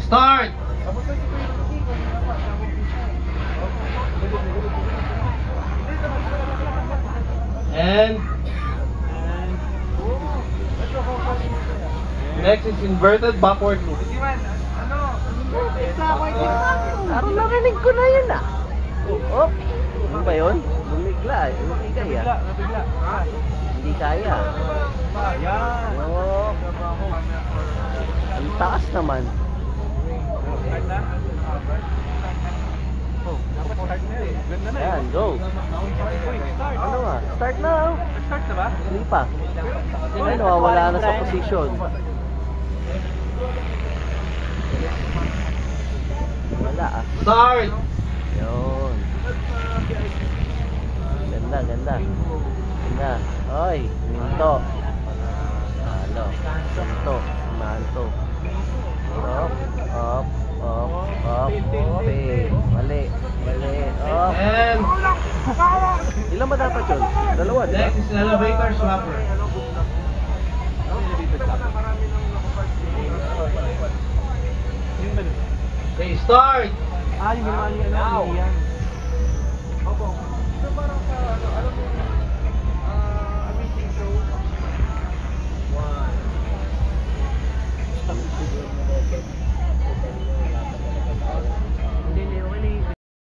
Start! And next is inverted backward loop. Parang narinig ko na yun ah. Oh, ano ba yun? Bumigla eh. Bumigay ah. Hindi kaya. Oh. Ang taas naman. Ayan, go. Ano nga? Start na. Start na ba? Hindi pa. Ano, wala na sa position. Wala ah. Start! Yun. Ganda, ganda. Ganda. Oy, minto. Halo. Minto. Manto. Up, up, up, up. Okay. Mali. Mali. Up. And Ilan ba dapat yun? Dalawa, di ba? next is elevator swapper. Okay, start! Ah, yung ginawa niya. Yan.